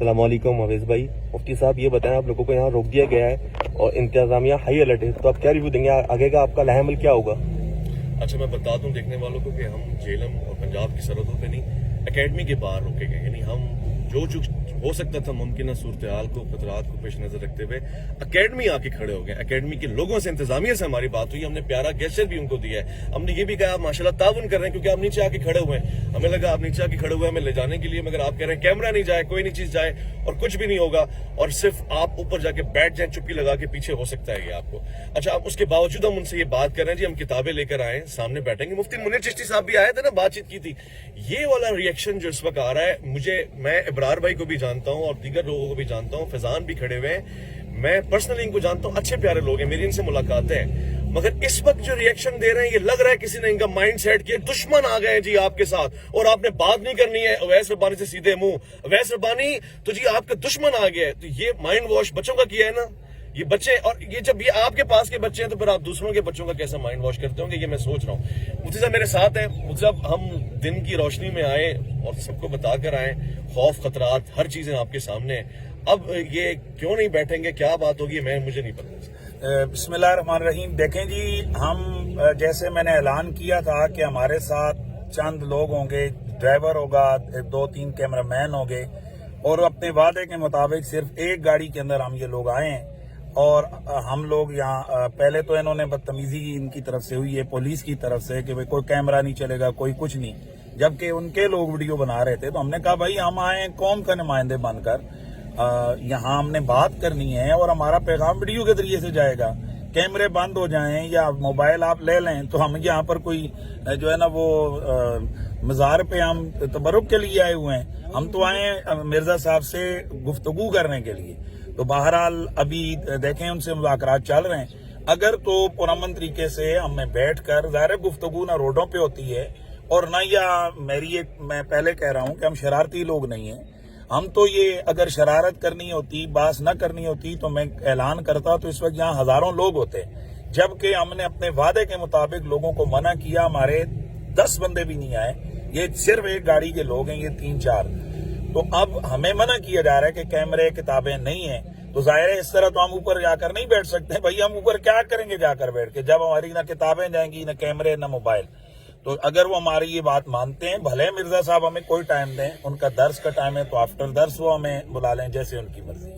अस्सलाम वालेकुम मवेज भाई। मुफ्ती साहब ये बताएं, आप लोगों को यहाँ रोक दिया गया है और इंतजामिया हाई अलर्ट है, तो आप क्या रिव्यू देंगे? आगे का आपका लाहेमल क्या होगा? अच्छा, मैं बता दूं देखने वालों को कि हम झेलम और पंजाब की सरहदों पे नहीं, एकेडमी के बाहर रोके गए। यानी हम जो हो सकता था मुमकिन सूरत हाल को, खतरात को पेश नजर रखते हुए एकेडमी आके खड़े हो गए। एकेडमी के लोगों से, इंतजामिया से हमारी बात हुई, हमने प्यारा गेस्चर भी उनको दिया है। हमने ये भी कहा माशाल्लाह ताउन कर रहे हैं, क्योंकि आप नीचे आके खड़े हुए हैं। हमें लगा आप नीचे आके खड़े हुए हैं हमें ले जाने के लिए, मगर आप कह रहे हैं कैमरा नहीं जाए, कोई नहीं चीज जाए और कुछ भी नहीं होगा, और सिर्फ आप ऊपर जाके बैठ जाए चुप्पी लगा के, पीछे हो सकता है ये आपको। अच्छा, अब उसके बावजूद हम उनसे ये बात कर रहे हैं जी हम किताबें लेकर आए, सामने बैठेंगे। मुफ्ती मुनीर चिश्ती साहब भी आए थे ना, बातचीत की थी। ये वाला रिएक्शन जो इस वक्त आ रहा है, मैं इब्रार भाई को भी जानता हूं और दीगर लोगों को भी जानता हूं, फैजान भी खड़े हुए हैं, मैं पर्सनली इनको जानता हूं, अच्छे प्यारे लोग हैं, मेरी इनसे मुलाकातें हैं। मगर इस वक्त जो रिएक्शन दे रहे हैं, ये लग रहा है किसी ने इनका माइंड सेट किया, दुश्मन आ गए जी आपके साथ और आपने बात नहीं करनी है अवैस रब्बानी से सीधे मुंह। अवैस रब्बानी तो जी आपका दुश्मन आ गया है। तो ये माइंड वॉश बच्चों का किया है ना ये बच्चे, और ये जब ये आपके पास के बच्चे हैं तो फिर आप दूसरों के बच्चों का कैसा माइंड वॉश करते होंगे, ये मैं सोच रहा हूँ। मुफ्ती साहब मेरे साथ है। मुफ्ती साहब, हम दिन की रोशनी में आए और सबको बताकर आए, खौफ खतरात हर चीजें आपके सामने है। अब ये क्यों नहीं बैठेंगे, क्या बात होगी, मुझे नहीं पता। बिस्मिल्लाहिर्रहमानिर्रहीम। देखें जी, हम जैसे मैंने ऐलान किया था कि हमारे साथ चंद लोग होंगे, ड्राइवर होगा, 2-3 कैमरामैन होंगे, और अपने वादे के मुताबिक सिर्फ एक गाड़ी के अंदर हम ये लोग आए हैं। और हम लोग यहाँ पहले तो इन्होंने बदतमीजी इनकी तरफ से हुई है, पुलिस की तरफ से, कि भाई कोई कैमरा नहीं चलेगा, कोई कुछ नहीं, जबकि उनके लोग वीडियो बना रहे थे। तो हमने कहा भाई हम आए कौम का नुमाइंदे बनकर, यहाँ हमने बात करनी है और हमारा पैगाम वीडियो के जरिए से जाएगा। कैमरे बंद हो जाएं या मोबाइल आप ले लें तो हम यहाँ पर कोई जो है ना वो मज़ार पे हम तबरुक के लिए आए हुए हैं। हम तो आए मिर्जा साहब से गुफ्तगू करने के लिए। तो बहरहाल अभी देखें उनसे मुज़ाकरात चल रहे हैं। अगर तो पुरअमन तरीके से हमें बैठकर, ज़ाहिर गुफ्तगू ना रोडों पे होती है और ना, या मैं पहले कह रहा हूं कि हम शरारती लोग नहीं हैं। हम तो ये अगर शरारत करनी होती, बात न करनी होती तो मैं ऐलान करता, तो इस वक्त यहाँ हजारों लोग होते। जबकि हमने अपने वादे के मुताबिक लोगों को मना किया, हमारे 10 बंदे भी नहीं आए, ये सिर्फ एक गाड़ी के लोग हैं, ये 3-4। तो अब हमें मना किया जा रहा है कि कैमरे किताबें नहीं है। तो जाहिर है इस तरह तो हम ऊपर जाकर नहीं बैठ सकते भाई। हम ऊपर क्या करेंगे जाकर बैठ के, जब हमारी ना किताबें जाएंगी, ना कैमरे, ना मोबाइल। तो अगर वो हमारी ये बात मानते हैं, भले मिर्जा साहब हमें कोई टाइम दें, उनका दर्स का टाइम है तो आफ्टर दर्स वो हमें बुला लें, जैसे उनकी मर्जी।